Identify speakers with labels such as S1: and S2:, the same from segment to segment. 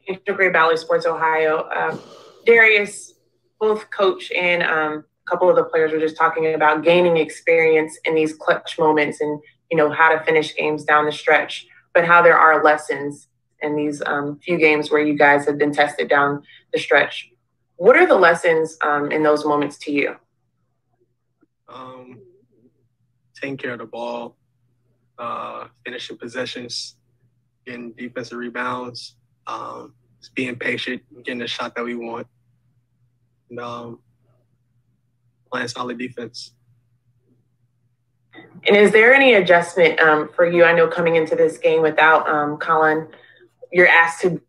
S1: Integrate Valley Sports Ohio. Darius, both coach and a couple of the players were just talking about gaining experience in these clutch moments and, how to finish games down the stretch, but how there are lessons in these few games where you guys have been tested down the stretch. What are the lessons in those moments to you?
S2: Taking care of the ball, finishing possessions, getting defensive rebounds, just being patient, getting the shot that we want, and playing solid defense.
S1: And is there any adjustment for you? I know coming into this game without Colin, you're asked to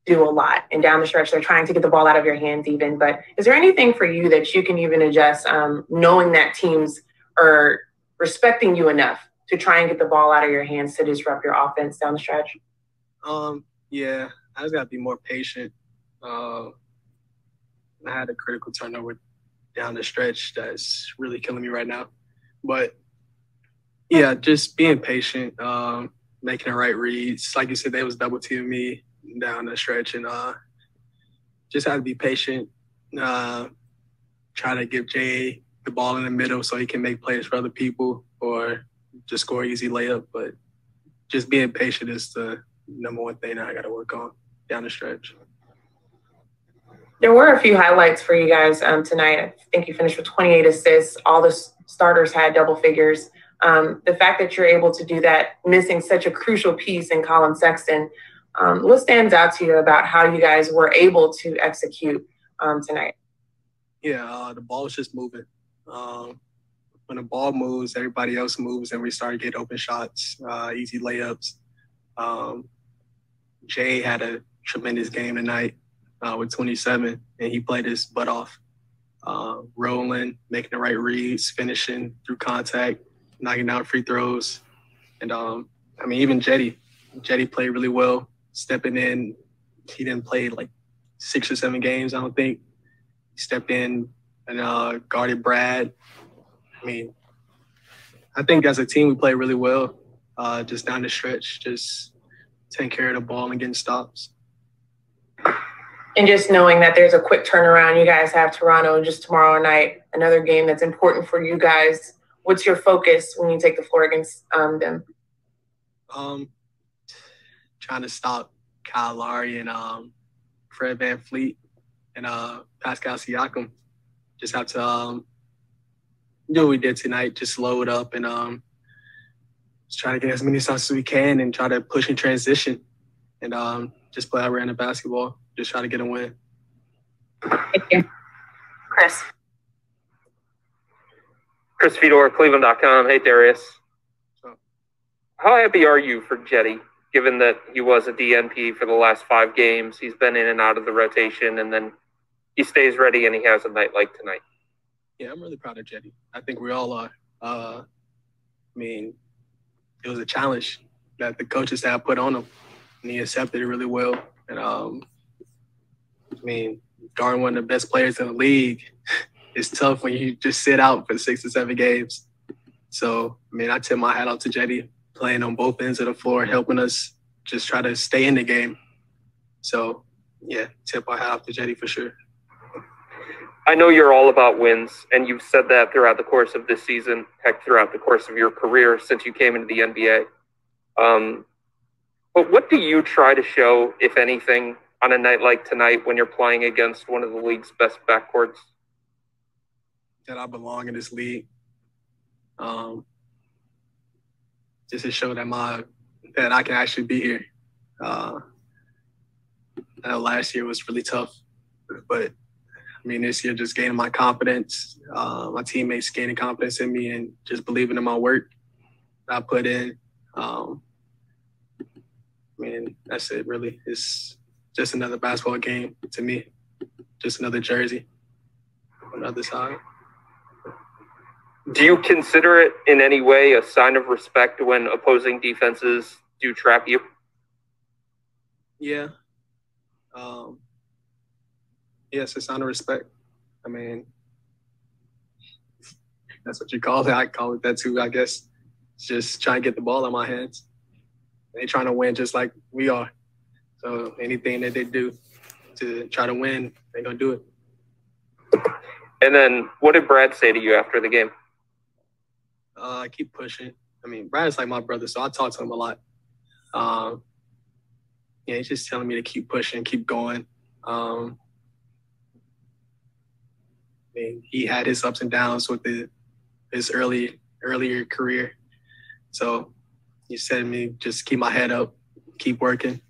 S1: do a lot. And down the stretch, they're trying to get the ball out of your hands even. But is there anything for you that you can even adjust, knowing that teams are respecting you enough to try and get the ball out of your hands to disrupt your offense down the stretch?
S2: Yeah, I just got to be more patient. I had a critical turnover down the stretch that's really killing me right now. But, yeah, just being patient, making the right reads. Like you said, they was double teaming me down the stretch, and just had to be patient. Try to give Jay the ball in the middle so he can make plays for other people or just score easy layup. But just being patient is the number one thing that I got to work on down the stretch.
S1: There were a few highlights for you guys tonight. I think you finished with 28 assists. All the starters had double figures. The fact that you're able to do that, missing such a crucial piece in Colin Sexton, what stands out to you about how you guys were able to execute tonight?
S2: Yeah, the ball was just moving. When the ball moves, everybody else moves, and we start getting open shots, easy layups. Jay had a tremendous game tonight with 27, and he played his butt off. Rolling, making the right reads, finishing through contact, knocking down free throws. And, even Cedi played really well, stepping in. He didn't play like 6 or 7 games, I don't think. He stepped in and guarded Brad. I think as a team we played really well, just down the stretch, just taking care of the ball and getting stops.
S1: And just knowing that there's a quick turnaround, you guys have Toronto just tomorrow night, another game that's important for you guys. What's your focus when you take the floor against them?
S2: Trying to stop Kyle Lowry and Fred VanVleet and Pascal Siakam. Just have to do what we did tonight, just slow it up and just try to get as many shots as we can and try to push in transition and just play our end of basketball. Just try to get a win.
S1: Thank you. Chris.
S3: Chris Fedor, Cleveland.com. Hey, Darius. How happy are you for Cedi, given that he was a DNP for the last 5 games? He's been in and out of the rotation, and then he stays ready and he has a night like tonight.
S2: Yeah, I'm really proud of Cedi. I think we all are. It was a challenge that the coaches staff put on him, and he accepted it really well. And guarding one of the best players in the league is tough when you just sit out for 6 or 7 games. So, I tip my hat out to Cedi, playing on both ends of the floor, helping us just try to stay in the game. So, yeah, tip my hat out to Cedi for sure.
S3: I know you're all about wins, and you've said that throughout the course of this season, heck, throughout the course of your career since you came into the NBA. But what do you try to show, if anything, on a night like tonight when you're playing against one of the league's best backcourts?
S2: That I belong in this league. Just to show that I can actually be here. I know last year was really tough, but this year just gaining my confidence, my teammates gaining confidence in me and just believing in my work that I put in. That's it really. It's just another basketball game to me, just another jersey on the other side.
S3: Do you consider it in any way a sign of respect when opposing defenses do trap you?
S2: Yeah. Yes, it's a sign of respect. That's what you call it. I call it that too, I guess. It's just trying to get the ball in my hands. They trying to win just like we are. So anything that they do to try to win, they're going to do it.
S3: And then what did Brad say to you after the game?
S2: Keep pushing. I mean, Brad's like my brother, so I talk to him a lot. Yeah, he's just telling me to keep pushing, keep going. I mean, he had his ups and downs with his earlier career. So he said to me, just keep my head up, keep working.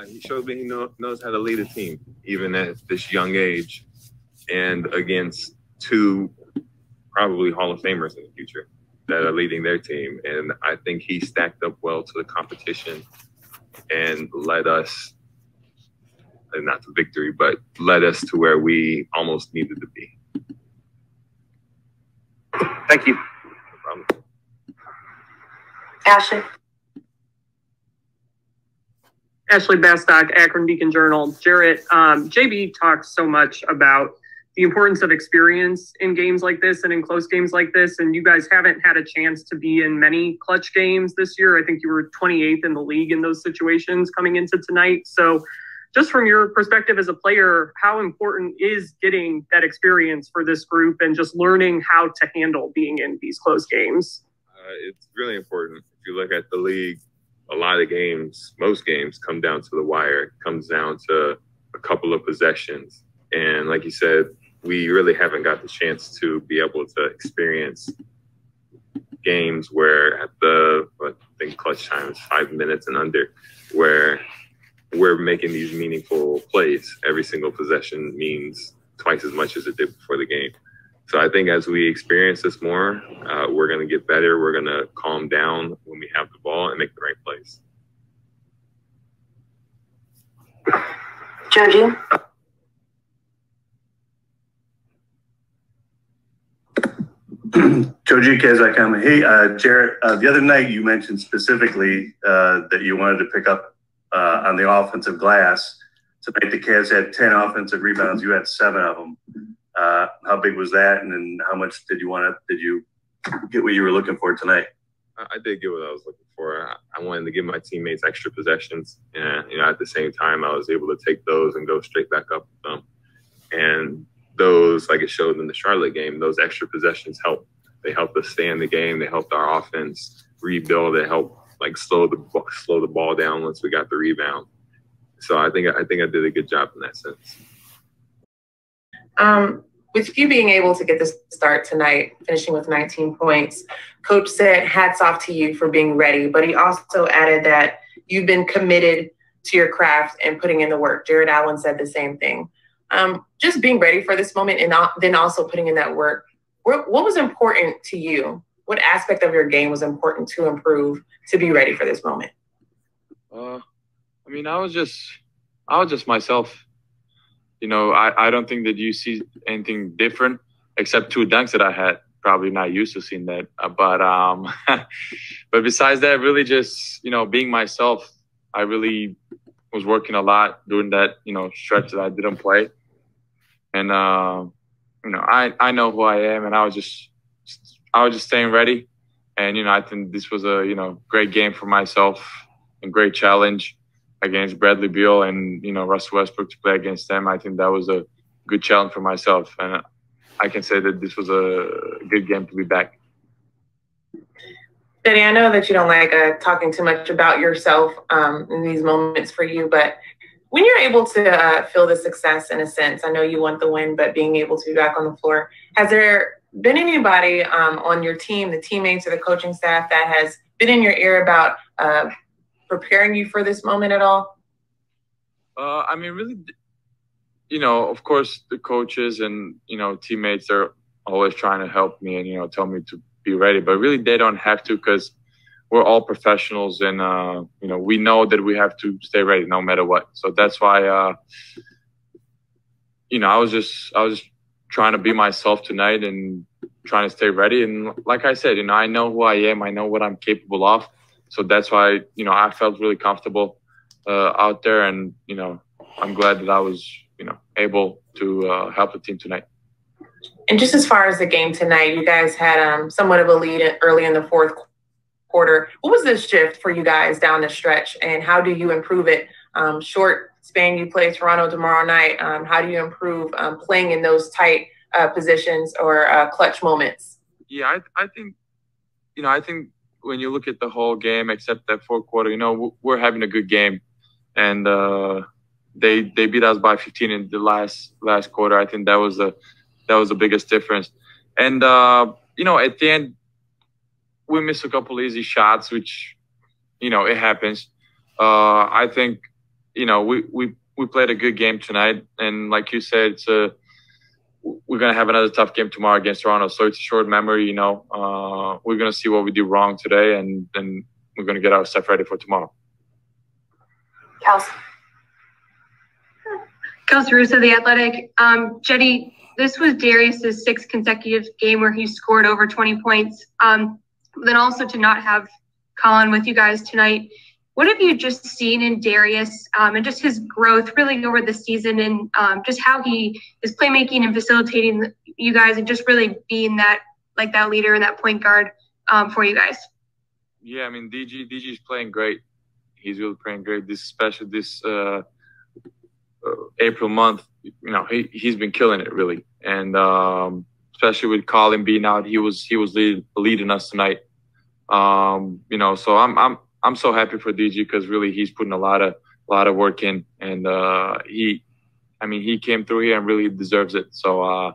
S4: He showed me he knows how to lead a team, even at this young age, and against two probably Hall of Famers in the future that are leading their team. And I think he stacked up well to the competition and led us, and not to victory, but led us to where we almost needed to be.
S3: Thank you.
S4: No problem.
S1: Ashley.
S5: Ashley Bastock, Akron Beacon Journal. Jarrett, JB talks so much about the importance of experience in games like this and in close games like this, and you guys haven't had a chance to be in many clutch games this year. I think you were 28th in the league in those situations coming into tonight. So just from your perspective as a player, how important is getting that experience for this group and just learning how to handle being in these close games?
S4: It's really important. If you look at the league, a lot of games, most games come down to the wire. It comes down to a couple of possessions. And like you said, we really haven't got the chance to be able to experience games where at I think clutch time is 5 minutes and under, where we're making these meaningful plays. Every single possession means twice as much as it did before the game. So I think as we experience this more, we're going to get better. We're going to calm down when we have the ball and make the right plays.
S1: Joji.
S6: Joji Kazakama. Hey, Jarrett, the other night you mentioned specifically that you wanted to pick up on the offensive glass. Tonight the Cavs had 10 offensive rebounds. You had 7 of them. How big was that, and then how much did you get what you were looking for tonight?
S4: I did get what I was looking for. I wanted to give my teammates extra possessions, and at the same time, I was able to take those and go straight back up with them. And those, like it showed in the Charlotte game, those extra possessions help. They helped us stay in the game. They helped our offense rebuild. They helped slow the ball down once we got the rebound. So I think I did a good job in that sense.
S1: With you being able to get this start tonight, finishing with 19 points, Coach said hats off to you for being ready, but he also added that you've been committed to your craft and putting in the work. Jarrett Allen said the same thing. Just being ready for this moment and then also putting in that work. What was important to you? What aspect of your game was important to improve to be ready for this moment?
S7: I was just myself. I don't think that you see anything different except 2 dunks that I had. Probably not used to seeing that. But besides that, really just, being myself. I really was working a lot during that, stretch that I didn't play. And, I know who I am, and I was just staying ready. And, I think this was a, great game for myself and great challenge against Bradley Beal and, Russell Westbrook to play against them. I think that was a good challenge for myself. And I can say that this was a good game to be back.
S1: Cedi, I know that you don't like talking too much about yourself in these moments for you, but when you're able to feel the success in a sense, I know you want the win, but being able to be back on the floor, has there been anybody on your team, the teammates or the coaching staff that has been in your ear about preparing you for this moment at all?
S7: Really, of course, the coaches and, teammates are always trying to help me and, tell me to be ready. But really, they don't have to because we're all professionals and, we know that we have to stay ready no matter what. So that's why, I was just trying to be myself tonight and trying to stay ready. And like I said, I know who I am. I know what I'm capable of. So that's why, I felt really comfortable out there. And, I'm glad that I was, able to help the team tonight.
S1: And just as far as the game tonight, you guys had somewhat of a lead early in the fourth quarter. What was this shift for you guys down the stretch, and how do you improve it? Short span, you play Toronto tomorrow night. How do you improve playing in those tight positions or clutch moments?
S7: Yeah, I think, I think when you look at the whole game, except that fourth quarter, we're having a good game, and they beat us by 15 in the last quarter. I think that was the biggest difference. And at the end, we missed a couple easy shots, which it happens. I think we played a good game tonight, and like you said, we're gonna have another tough game tomorrow against Toronto. So it's a short memory. We're gonna see what we do wrong today, and then we're gonna get our stuff ready for tomorrow.
S8: Kelsey Russo, The Athletic. Cedi, this was Darius's sixth consecutive game where he scored over 20 points. Then also to not have Colin with you guys tonight. What have you just seen in Darius and just his growth really over the season, and just how he is playmaking and facilitating you guys and just really being that leader and that point guard for you guys?
S7: Yeah, I mean, DG's playing great. He's really playing great. Especially this April month, he's been killing it really. And especially with Colin being out, he was leading us tonight. So I'm so happy for DG because really he's putting a lot of work in, and he came through here and really deserves it. So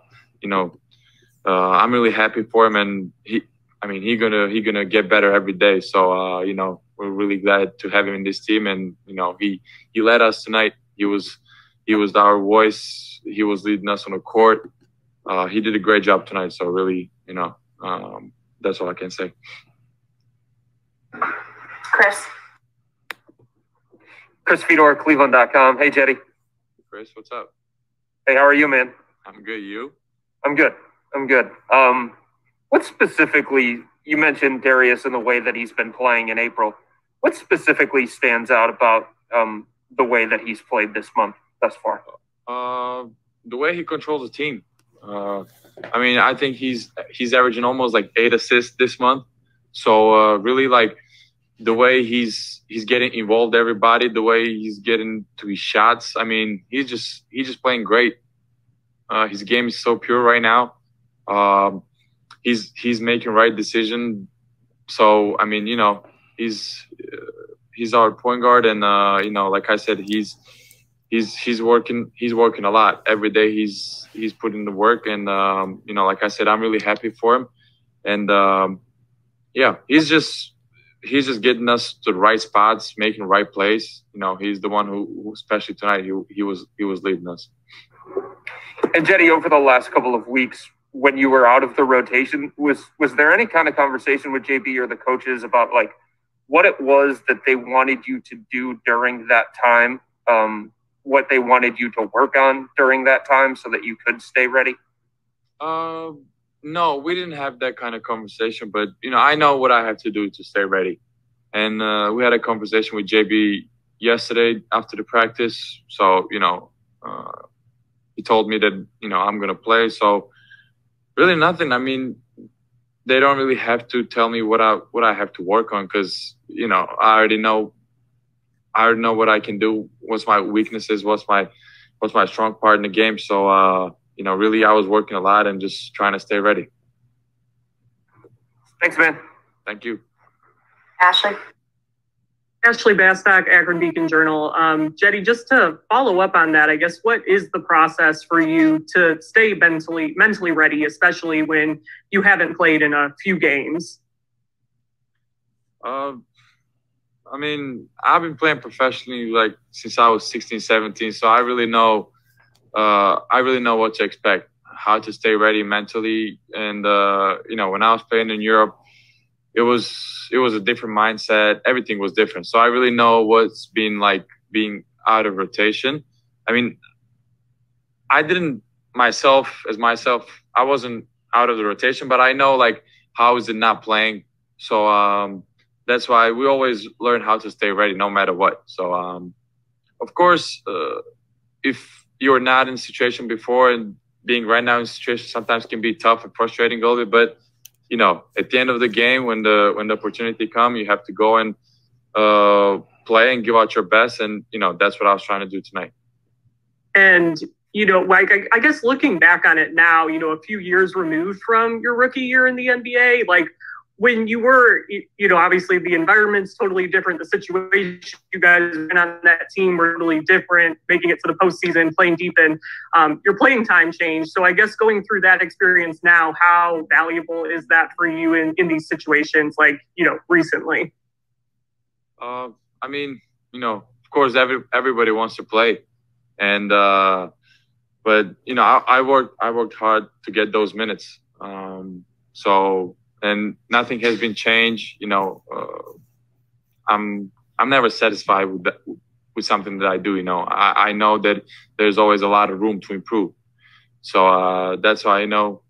S7: I'm really happy for him, and he gonna get better every day. So we're really glad to have him in this team, and he led us tonight. He was our voice. He was leading us on the court. He did a great job tonight. So really, that's all I can say.
S3: Chris Fedor, Cleveland.com. Hey, Cedi.
S7: Chris, what's up?
S3: Hey, how are you, man?
S7: I'm good. You?
S3: I'm good. What specifically, you mentioned Darius and the way that he's been playing in April. What specifically stands out about the way that he's played this month thus far?
S7: The way he controls the team. I think he's averaging almost like 8 assists this month. So really, like, the way he's getting involved everybody, the way he's getting to his shots. I mean, he's just playing great. His game is so pure right now. He's making right decision. So I mean, he's our point guard, and like I said, he's working a lot every day. He's putting the work, and like I said, I'm really happy for him. And he's just getting us to the right spots, making the right plays. He's the one who especially tonight, he was leading us.
S3: And Cedi, over the last couple of weeks, when you were out of the rotation, was there any kind of conversation with JB or the coaches about like what it was that they wanted you to do during that time, what they wanted you to work on during that time so that you could stay ready?
S7: No, we didn't have that kind of conversation, but I know what I have to do to stay ready. And we had a conversation with JB yesterday after the practice. So he told me that I'm gonna play. So really nothing. I mean, they don't really have to tell me what I have to work on, because I already know what I can do. What's my weaknesses? What's my strong part in the game? So really, I was working a lot and just trying to stay ready.
S3: Thanks, man.
S7: Thank you.
S5: Ashley Bastock, Akron Beacon Journal. Cedi, just to follow up on that, I guess, what is the process for you to stay mentally ready, especially when you haven't played in a few games?
S7: I've been playing professionally like since I was 16, 17, so I really know what to expect, how to stay ready mentally. And when I was playing in Europe, it was a different mindset. Everything was different. So I really know what's been like being out of rotation. I mean, I didn't myself. I wasn't out of the rotation, but I know like how is it not playing. So that's why we always learn how to stay ready no matter what. So of course, if you're not in a situation before, and being right now in a situation sometimes can be tough and frustrating a little bit, but you know, at the end of the game, when the opportunity comes, you have to go and play and give out your best. And, you know, that's what I was trying to do tonight.
S5: And, you know, like, I guess looking back on it now, you know, a few years removed from your rookie year in the NBA, like, when you were, you know, obviously the environment's totally different. The situation you guys been on that team were really different, making it to the postseason, playing deep in. Your playing time changed. So I guess going through that experience now, how valuable is that for you in these situations, like, you know, recently?
S7: I mean, you know, of course, everybody wants to play. And but, you know, I worked hard to get those minutes. And nothing has been changed. You know, I'm never satisfied with something that I do. You know, I know that there's always a lot of room to improve. So that's why I know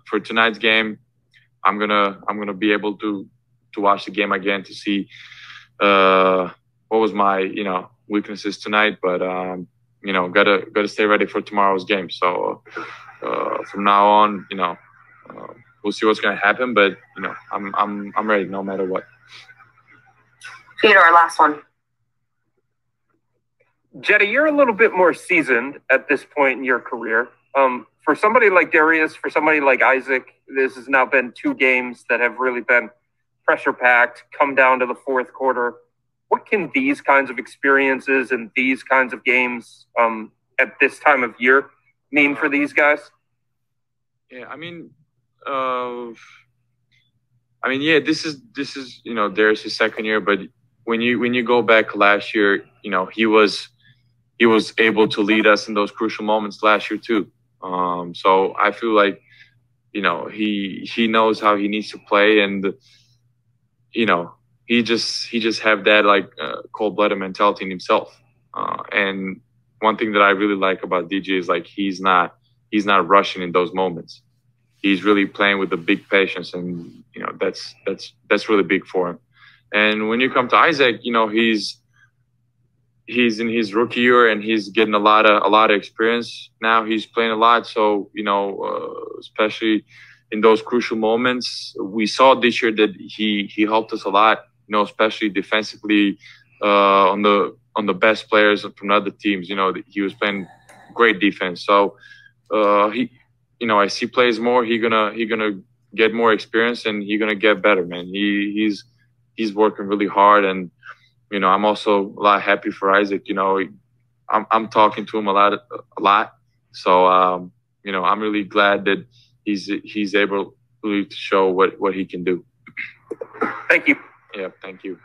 S7: for tonight's game, I'm gonna be able to watch the game again to see what was my, you know, weaknesses tonight. But you know, gotta stay ready for tomorrow's game. So from now on, you know. We'll see what's going to happen, but you know, I'm ready no matter what.
S8: Theodore, last one.
S3: Cedi, you're a little bit more seasoned at this point in your career. For somebody like Darius, for somebody like Isaac, this has now been 2 games that have really been pressure-packed, come down to the fourth quarter. What can these kinds of experiences and these kinds of games at this time of year mean for these guys?
S7: Yeah, yeah, this is you know, Darius' second year, but when you go back last year, you know, he was able to lead us in those crucial moments last year too. So I feel like, you know, he knows how he needs to play, and you know, he just have that like cold-blooded mentality in himself. And one thing that I really like about DJ is like he's not rushing in those moments. He's really playing with the big patience, and you know, that's really big for him. And when you come to Isaac, you know, he's in his rookie year and he's getting a lot of experience now. He's playing a lot, so you know, especially in those crucial moments, we saw this year that he helped us a lot. You know, especially defensively on the best players from other teams. You know, he was playing great defense. So you know, as he plays more, he gonna get more experience and he gonna get better, man. He's working really hard, and you know, I'm also a lot happy for Isaac. You know, I'm talking to him a lot. So you know, I'm really glad that he's able to show what he can do.
S3: Thank you.
S7: Yeah, thank you.